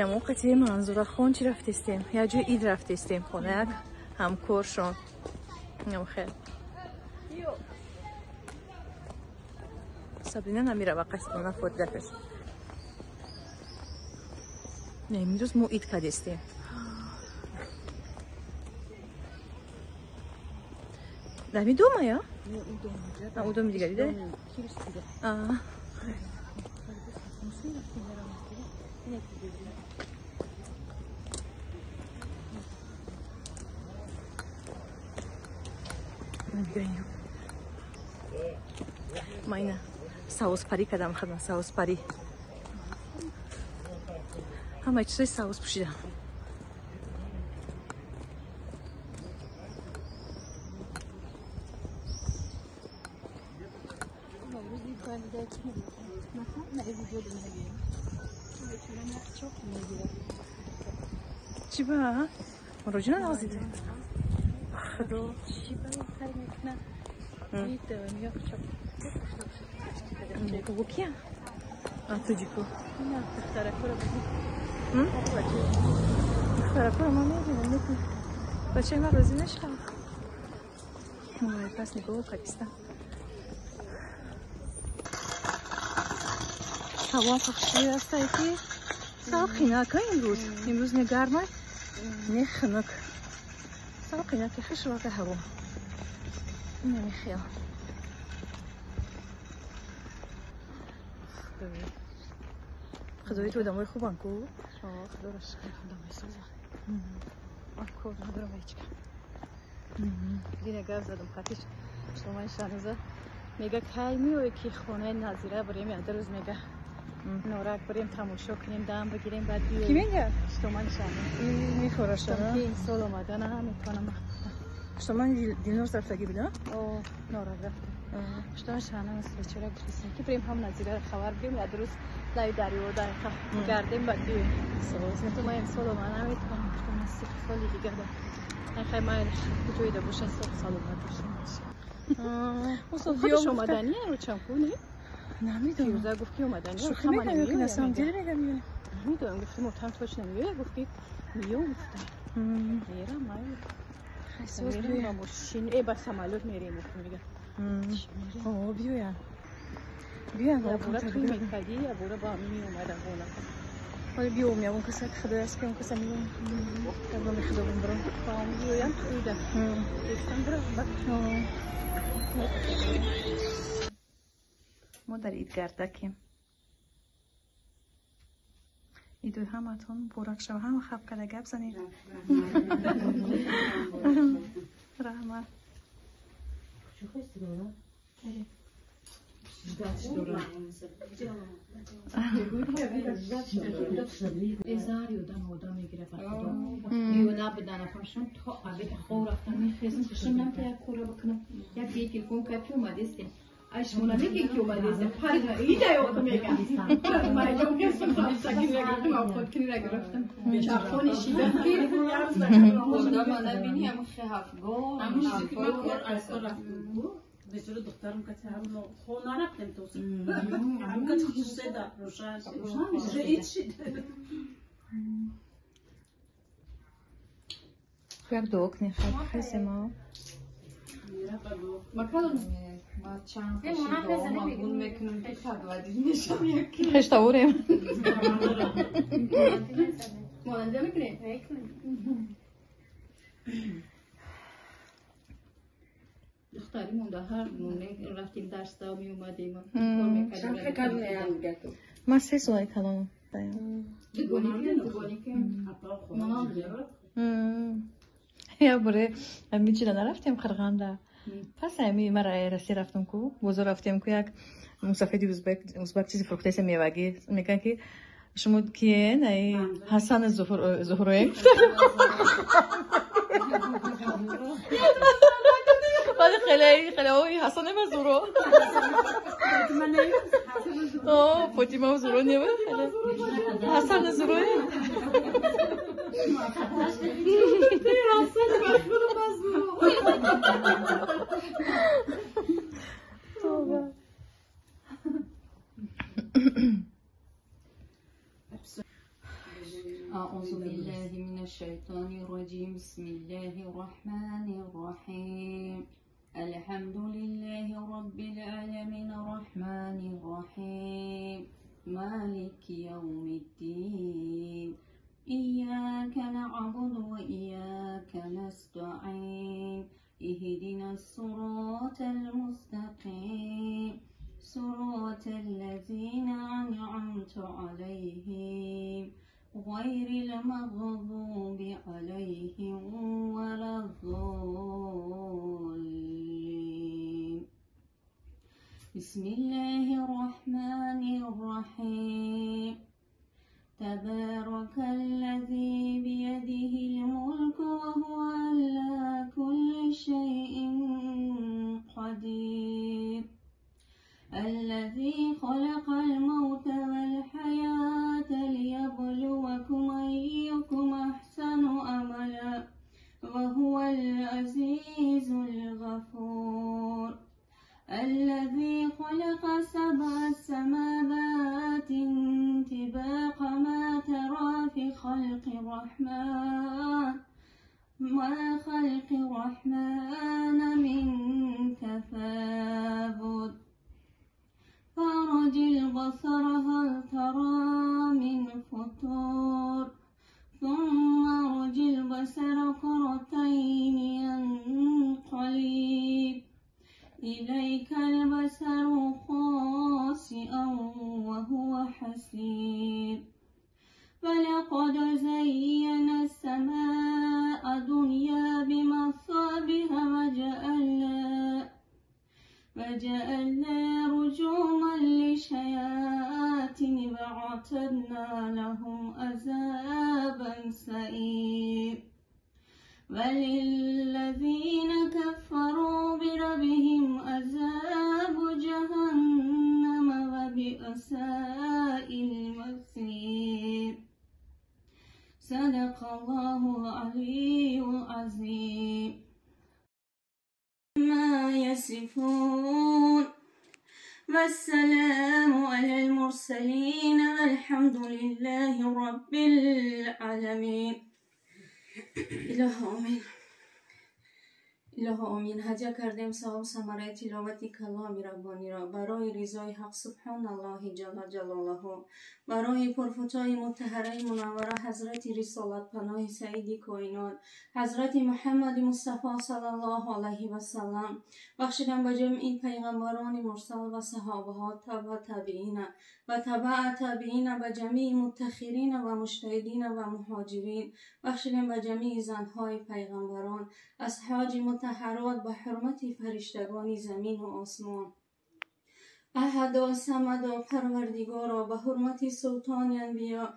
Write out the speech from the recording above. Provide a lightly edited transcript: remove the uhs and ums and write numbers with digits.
موقعی منظور خون چی رفتیم؟ یا جو اید رفتیم خونه هم کورشون نمیخواد. سابینا نمیره با قصد من خود دفس. نمیروز مو اید کدیستیم. دمی دوم یا؟ نه او دوم دیگری ده. ما اینا ساوس پری کدام خدمت ساوس پری همه چیزای ساوس پوشیدم. چی با؟ مروجنا نازیده خدا چی با کار میکنه؟ میده میاد چپ کو کیا؟ تو جیکو نه دختره کورا بگی دختره کورا ما میدونم بچه ما روزی نشکم پس نگاه کدیستم هوا پخشی راسته که سال خنک امروز نگرمه نه خنک سال خنک خش واقع هوا نمیخوام خدایی تو دمای خوبن کو خدا را شکر خدا میسازه آکو ندارم هیچ دیگه گاز زدم خاطرش شما شانزه میگه کی میوی کی خونه نظیره بریم یا روز میگه نورک بریم تماشا کنیم دم بگیریم بعد بیایم کی میگه شما شانزه میخورش که این سال اومدن هم میکنم شما دینور رفتگی بوده او نورک رفت شما شانزه بچه‌ها گفتن که بریم هم نظیره خبر بدیم یا روز لای دریو دای گردیم بعد بیایم تو ما این سال اومدن میکنم شما سالی دیگه ده خیلی مایل توی ده باشه سال اومد باشه خودش اومدنیه رو چم کنی؟ نمیدونم فیروزه گفت که اومدنیه شوخی میکنم که نسام دیره میگم نمیدونم گفتی محترم توش نمیگه گفتی میو گفته میرم مایل خیلی میرم با ماشین ای با سمالوت میریم میگه اوه بیا بیا بورا توی میکردی یا بورا با می اومدن اونا ولی بیام یا اون کسی خدا است که اون کسی میگم خدا میخوام برم فهم بیایم تویده یکم برم ما در ایدگردکیم ایدوی همتون پورک شو هم خب کده گپ زنید رحمت چه خواستی دارم؟ ازاری و دم میگیره فردا میونه بدن افشون تا آبی خور رفتن میخواستم شنم که یک کوره بکنم یک یکی کم کپی اومده است اش مونا میگه که اومده است پرگا ایده یاد میگه ما جون که سلطان ساگی رفتم و خود کنی رفتم چاپونی شیده خدا ما نبینی هم خفگو هم کار اصلا به جور دخترم که هم خو نرفتم تو هم که تو سه روشن هیچ خیر دوک نخیر خیلی ما مکالم ما چند خشم ما بون میکنم که خدوادی نشم یکی خشتا وریم مانده میکنیم دختری مونده هر مونه رفتیم درس دا می اومدیم چند فکر نمیگه تو ما 3 سال کلام دگونی که یا بره میچیلا نرفتیم خرغنده پس همی مرا رسی رفتم کو بوزو رفتیم کو یک مسافری ازبک چیزی فروخته است میوگی میگن که شما کیه نه حسن زهره ولی خیلی اوی حسن مزورو فاطمه مزورو نیه حسن زورو أعوذ بالله من الشيطان الرجيم. بسم الله الرحمن الرحيم. الحمد لله رب العالمين الرحمن الرحيم مالك يوم الدين. إياك نعبد وإياك نستعين. اهدنا الصراط المستقيم صراط الذين أنعمت عليهم غير المغضوب عليهم ولا الضالين. بسم الله الرحمن الرحيم. تبارك الذي بيده الملك وهو على كل شيء قدير. الذي خلق الموت والحياة ليبلوكم أيكم أحسن عملا وهو العزيز الغفور. الذي خلق 7 سماوات طباقا ما ترى في خلق الرحمن من تفاوت. فارج البصر هل ترى من فطور ثم ارج البصر كرتين ينقلب إليك البصر خاسئا وهو حسير. ولقد زينا السماء الدنيا بمصابيح وجعلنا رجوما للشياطين وأعتدنا لهم عذاب السعير. وللذين كفروا بربهم عذاب جهنم وبئس المصير. صدق الله العلي العظيم. ما يصفون والسلام على المرسلين والحمد لله رب العالمین. الهه آمین. هدیه کردیم ثواب ثمره تلاوت کلام ربانی را برای رضای حق سبحان الله جل جلاله، برای پرفتای مطهره منوره حضرت رسالت پناه سید کائنات حضرت محمد مصطفی صلی الله علیه و سلم، بخشیدن به جمعی پیغمبران مرسل و صحابه ها و تابعین و تبع تابعین، به جمعی متخرین و مجتهدین و مهاجرین، بخشیدن به جمعی زنهای پیغمبران، اصحاب مطهرات به حرمت فرشتگان زمین و آسمان، احد و صمد و پروردگارا به حرمت سلطان انبیا